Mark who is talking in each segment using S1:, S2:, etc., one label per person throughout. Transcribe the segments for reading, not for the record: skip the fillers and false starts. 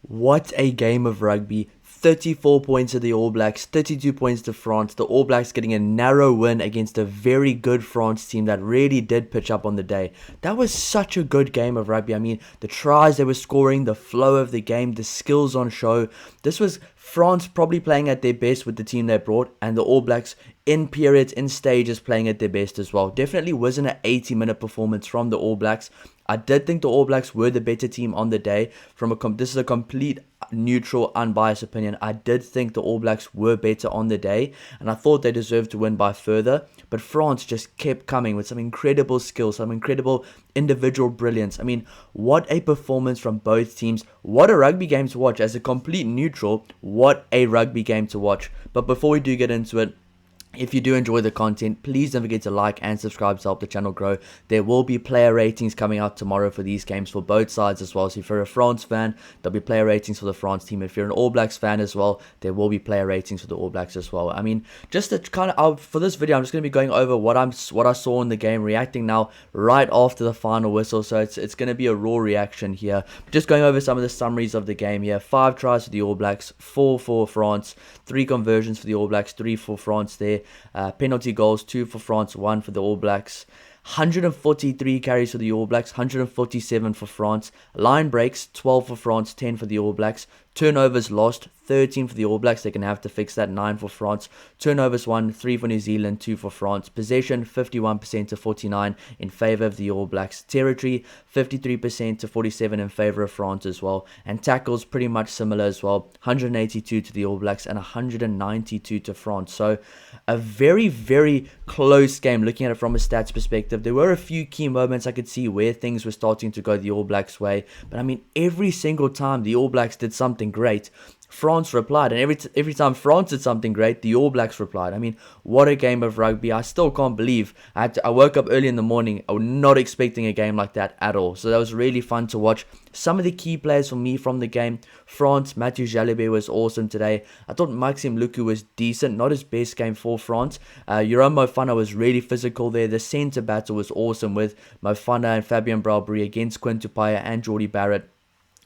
S1: What a game of rugby. 34 points to the All Blacks, 32 points to France. The All Blacks getting a narrow win against a very good France team that really did pitch up on the day. That was such a good game of rugby. I mean, the tries they were scoring, the flow of the game, the skills on show. This was France probably playing at their best with the team they brought, and the All Blacks in periods, in stages, playing at their best as well. Definitely wasn't an 80-minute performance from the All Blacks. I did think the All Blacks were the better team on the day. This is a complete neutral, unbiased opinion. I did think the All Blacks were better on the day, and I thought they deserved to win by further. But France just kept coming with some incredible skills, some incredible individual brilliance. I mean, what a performance from both teams. What a rugby game to watch. As a complete neutral, what a rugby game to watch. But before we do get into it, if you do enjoy the content, please don't forget to like and subscribe to help the channel grow. There will be player ratings coming out tomorrow for these games for both sides as well. So if you're a France fan, there'll be player ratings for the France team. If you're an All Blacks fan as well, there will be player ratings for the All Blacks as well. I mean, just to kind of, for this video, I'm just going to be going over what I saw in the game, reacting now right after the final whistle. So it's going to be a raw reaction here. Just going over some of the summaries of the game here. 5 tries for the All Blacks, 4 for France, 3 conversions for the All Blacks, 3 for France there. Penalty goals, 2 for France, 1 for the All Blacks. 143 carries for the All Blacks, 147 for France. Line breaks, 12 for France, 10 for the All Blacks. Turnovers lost, 13 for the All Blacks. They're going to have to fix that, 9 for France. Turnovers won, 3 for New Zealand, 2 for France. Possession, 51% to 49 in favour of the All Blacks. Territory, 53% to 47 in favour of France as well. And tackles, pretty much similar as well. 182 to the All Blacks and 192 to France. So a very, very close game looking at it from a stats perspective. There were a few key moments I could see where things were starting to go the All Blacks' way. But I mean, every single time the All Blacks did something great, France replied, and every time France did something great, the All Blacks replied. I mean, what a game of rugby. I still can't believe I woke up early in the morning. I was not expecting a game like that at all. So that was really fun to watch. Some of the key players for me from the game: France, Mathieu Jalibert was awesome today. I thought Maxime Lucu was decent, not his best game for France. Jerome Mofana was really physical there. The centre battle was awesome with Mofana and Fabien Bralbury against Quinn Tupaia and Jordy Barrett.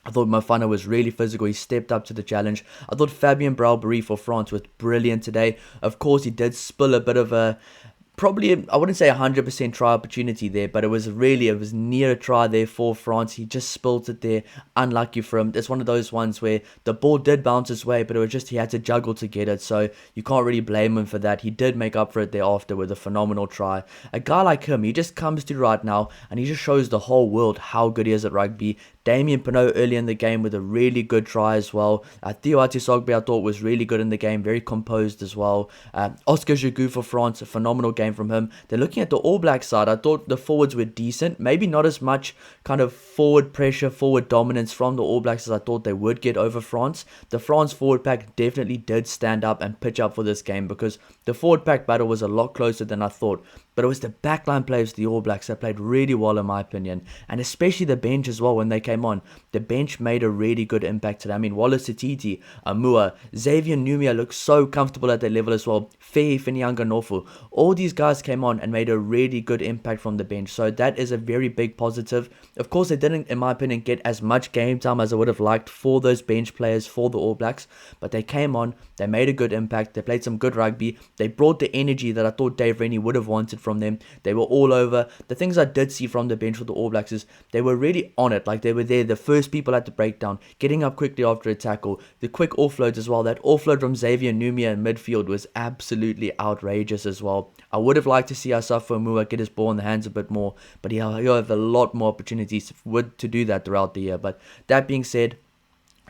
S1: I thought Mofana was really physical. He stepped up to the challenge. I thought Fabien Bralbury for France was brilliant today. Of course, he did spill a bit of a... Probably, I wouldn't say 100% try opportunity there, but it was near a try there for France. He just spilled it there. Unlucky for him. It's one of those ones where the ball did bounce his way, but it was just he had to juggle to get it. So you can't really blame him for that. He did make up for it thereafter with a phenomenal try. A guy like him, he just comes to right now and he just shows the whole world how good he is at rugby. Damien Penaud early in the game with a really good try as well. Theo Atisogbe I thought was really good in the game, very composed as well. Oscar Giroud for France, a phenomenal game from him. Then looking at the All Black side, I thought the forwards were decent. Maybe not as much kind of forward pressure, forward dominance from the All Blacks as I thought they would get over France. The France forward pack definitely did stand up and pitch up for this game because the forward pack battle was a lot closer than I thought. But it was the backline players of the All Blacks that played really well in my opinion. And especially the bench as well when they came on. The bench made a really good impact today. I mean, Wallace Atiti, Amua, Xavier Numia looked so comfortable at their level as well. Fehi Finianga-Nofu. All these guys came on and made a really good impact from the bench. So that is a very big positive. Of course, they didn't, in my opinion, get as much game time as I would have liked for those bench players for the All Blacks. But they came on. They made a good impact. They played some good rugby. They brought the energy that I thought Dave Rennie would have wanted from them. They were all over. The things I did see from the bench for the All Blacks is they were really on it. Like they were there, the first people at the breakdown, getting up quickly after a tackle, the quick offloads as well. That offload from Xavier Numia in midfield was absolutely outrageous as well. I would have liked to see Asafo Mua get his ball in the hands a bit more, but he'll have a lot more opportunities to do that throughout the year. But that being said,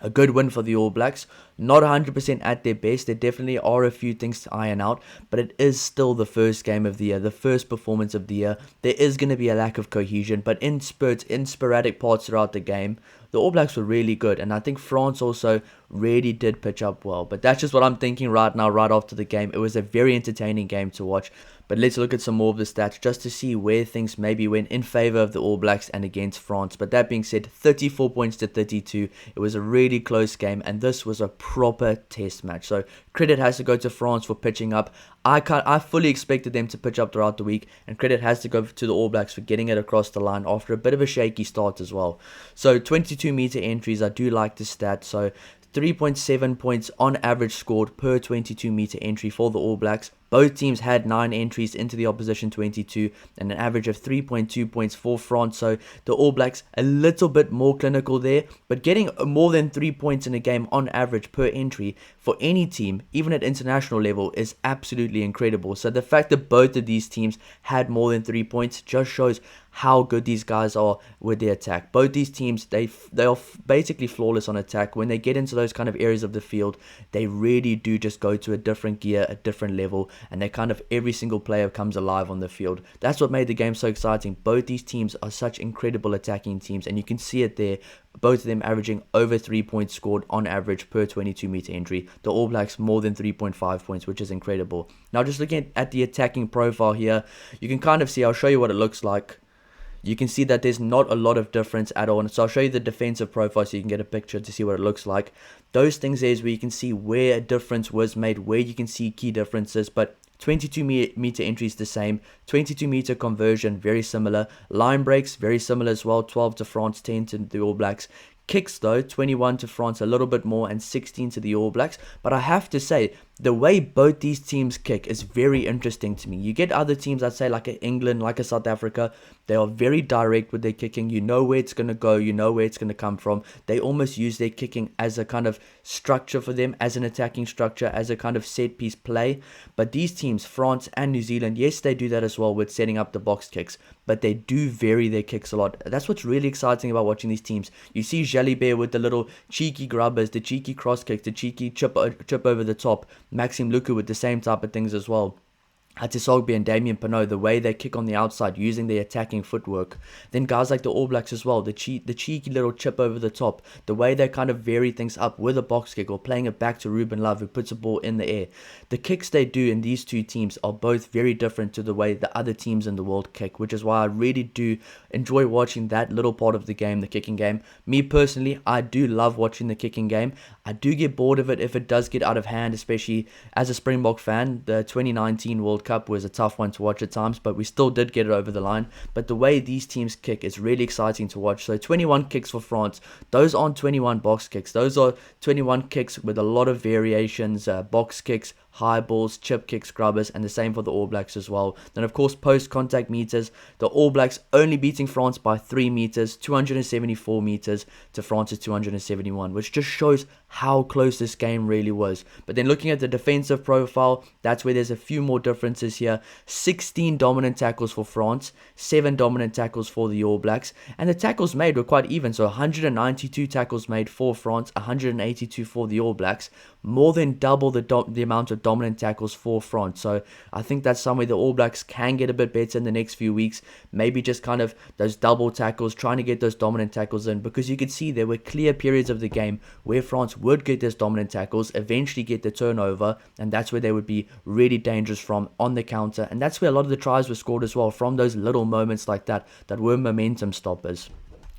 S1: a good win for the All Blacks. Not 100% at their best. There definitely are a few things to iron out, but it is still the first game of the year, the first performance of the year. There is going to be a lack of cohesion, but in spurts, in sporadic parts throughout the game, the All Blacks were really good, and I think France also really did pitch up well. But that's just what I'm thinking right now, right after the game. It was a very entertaining game to watch. But let's look at some more of the stats just to see where things maybe went in favour of the All Blacks and against France. But that being said, 34 points to 32. It was a really close game, and this was a proper test match. So credit has to go to France for pitching up. I fully expected them to pitch up throughout the week, and credit has to go to the All Blacks for getting it across the line after a bit of a shaky start as well. So 22-meter entries, I do like the stat. So 3.7 points on average scored per 22-meter entry for the All Blacks. Both teams had 9 entries into the opposition 22 and an average of 3.2 points for France. So the All Blacks a little bit more clinical there, but getting more than 3 points in a game on average per entry for any team, even at international level, is absolutely incredible. So the fact that both of these teams had more than 3 points just shows how good these guys are with their attack. Both these teams, they are basically flawless on attack. When they get into those kind of areas of the field, they really do just go to a different gear, a different level, and they kind of, every single player comes alive on the field. That's what made the game so exciting. Both these teams are such incredible attacking teams, and you can see it there. Both of them averaging over 3 points scored on average per 22-meter entry. The All Blacks more than 3.5 points, which is incredible. Now, just looking at the attacking profile here, you can kind of see, I'll show you what it looks like. You can see that there's not a lot of difference at all. And so I'll show you the defensive profile so you can get a picture to see what it looks like. Those things there is where you can see where a difference was made, where you can see key differences. But 22-meter entry is the same. 22-meter conversion, very similar. Line breaks, very similar as well. 12 to France, 10 to the All Blacks. Kicks though, 21 to France, a little bit more, and 16 to the All Blacks. But I have to say, the way both these teams kick is very interesting to me. You get other teams, I'd say like a England, like a South Africa, they are very direct with their kicking. You know where it's going to go, you know where it's going to come from. They almost use their kicking as a kind of structure for them, as an attacking structure, as a kind of set piece play. But these teams, France and New Zealand, yes, they do that as well with setting up the box kicks, but they do vary their kicks a lot. That's what's really exciting about watching these teams. You see Jalibert with the little cheeky grubbers, the cheeky cross kicks, the cheeky chip over the top. Maxime Luku with the same type of things as well. Hatisogbe and Damien Penaud, the way they kick on the outside using their attacking footwork. Then guys like the All Blacks as well, the cheeky little chip over the top, the way they kind of vary things up with a box kick or playing it back to Ruben Love who puts a ball in the air. The kicks they do in these two teams are both very different to the way the other teams in the world kick, which is why I really do enjoy watching that little part of the game, the kicking game. Me personally, I do love watching the kicking game. I do get bored of it if it does get out of hand, especially as a Springbok fan. The 2019 World Cup was a tough one to watch at times, but we still did get it over the line. But the way these teams kick is really exciting to watch. So 21 kicks for France. Those aren't 21 box kicks. Those are 21 kicks with a lot of variations, box kicks, high balls, chip kicks, grubbers, and the same for the All Blacks as well. Then of course post-contact meters, the All Blacks only beating France by 3 meters, 274 meters to France's 271, which just shows how close this game really was. But then looking at the defensive profile, that's where there's a few more differences here. 16 dominant tackles for France, 7 dominant tackles for the All Blacks, and the tackles made were quite even. So 192 tackles made for France, 182 for the All Blacks, more than double the amount of dominant tackles for France. So I think that's somewhere the All Blacks can get a bit better in the next few weeks. Maybe just kind of those double tackles, trying to get those dominant tackles in, because you could see there were clear periods of the game where France would get those dominant tackles, eventually get the turnover, and that's where they would be really dangerous from on the counter. And that's where a lot of the tries were scored as well, from those little moments like that were momentum stoppers.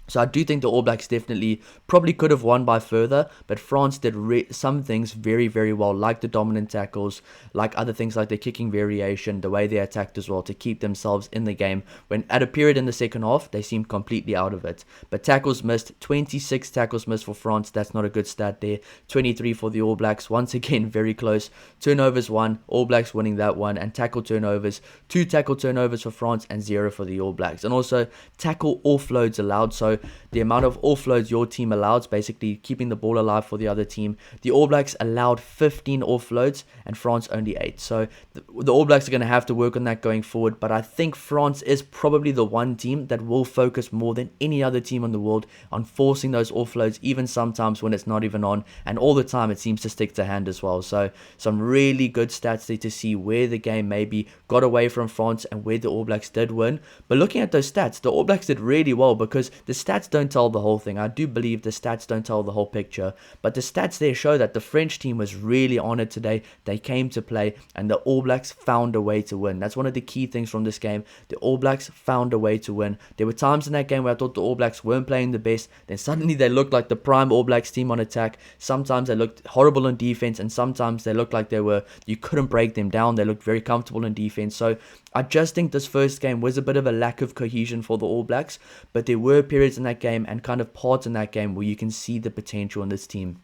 S1: So I do think the All Blacks definitely probably could have won by further, but France did some things very, very well, like the dominant tackles, like other things like the kicking variation, the way they attacked as well to keep themselves in the game, when at a period in the second half, they seemed completely out of it. But tackles missed, 26 tackles missed for France, that's not a good stat there, 23 for the All Blacks, once again very close. Turnovers 1, All Blacks winning that one, and tackle turnovers, 2 tackle turnovers for France and 0 for the All Blacks. And also tackle offloads allowed, so the amount of offloads your team allows, basically keeping the ball alive for the other team. The All Blacks allowed 15 offloads and France only 8. So the All Blacks are going to have to work on that going forward. But I think France is probably the one team that will focus more than any other team in the world on forcing those offloads, even sometimes when it's not even on. And all the time it seems to stick to hand as well. So some really good stats there to see where the game maybe got away from France and where the All Blacks did win. But looking at those stats, the All Blacks did really well, because the stats stats don't tell the whole thing. I do believe the stats don't tell the whole picture, but the stats there show that the French team was really on it today. They came to play, and the All Blacks found a way to win. That's one of the key things from this game. The All Blacks found a way to win. There were times in that game where I thought the All Blacks weren't playing the best. Then suddenly they looked like the prime All Blacks team on attack. Sometimes they looked horrible on defense, and sometimes they looked like you couldn't break them down. They looked very comfortable in defense. So I just think this first game was a bit of a lack of cohesion for the All Blacks, but there were periods in that game and kind of parts in that game where you can see the potential in this team.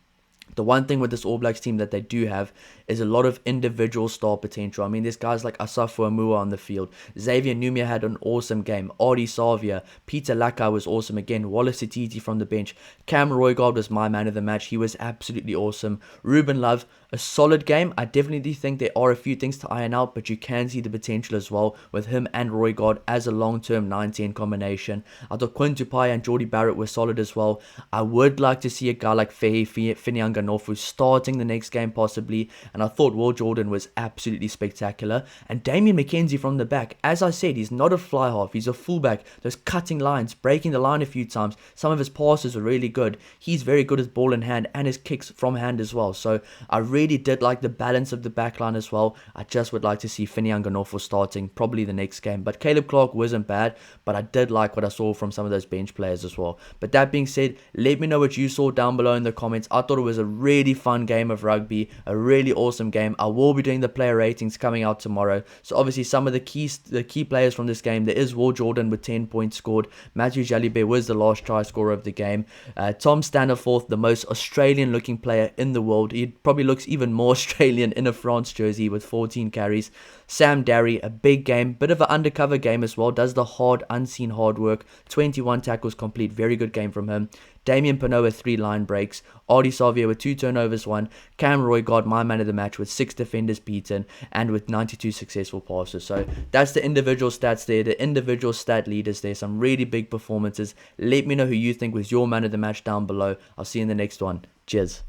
S1: The one thing with this All Blacks team that they do have is a lot of individual star potential. I mean, there's guys like Asafo Amua on the field. Xavier Numia had an awesome game. Artie Savia. Peter Lakai was awesome again. Wallace Atiti from the bench. Cam Roygaard was my man of the match. He was absolutely awesome. Ruben Love, a solid game. I definitely think there are a few things to iron out, but you can see the potential as well with him and Roygaard as a long-term 9-10 combination. I thought Quinn Tupai and Jordy Barrett were solid as well. I would like to see a guy like Finianga Norfu starting the next game possibly, and I thought Will Jordan was absolutely spectacular. And Damien McKenzie from the back, as I said, he's not a fly half, he's a fullback. Those cutting lines, breaking the line a few times. Some of his passes were really good. He's very good at ball in hand and his kicks from hand as well. So I really did like the balance of the back line as well. I just would like to see Finianga Norfu starting probably the next game. But Caleb Clark wasn't bad, but I did like what I saw from some of those bench players as well. But that being said, let me know what you saw down below in the comments. I thought it was a really fun game of rugby, a really awesome game. I will be doing the player ratings coming out tomorrow. So obviously some of the key players from this game, there is Will Jordan with 10 points scored. Matthew Jalibert was the last try scorer of the game. Tom Staniforth, the most Australian looking player in the world. He probably looks even more Australian in a France jersey with 14 carries. Sam Darry, a big game, bit of an undercover game as well, does the unseen hard work. 21 tackles complete, very good game from him. Damien Panoa, 3 line breaks. Artie Savia with 2 turnovers won. Cam Roygaard, my man of the match, with 6 defenders beaten and with 92 successful passes. So that's the individual stats there, the individual stat leaders there. Some really big performances. Let me know who you think was your man of the match down below. I'll see you in the next one. Cheers.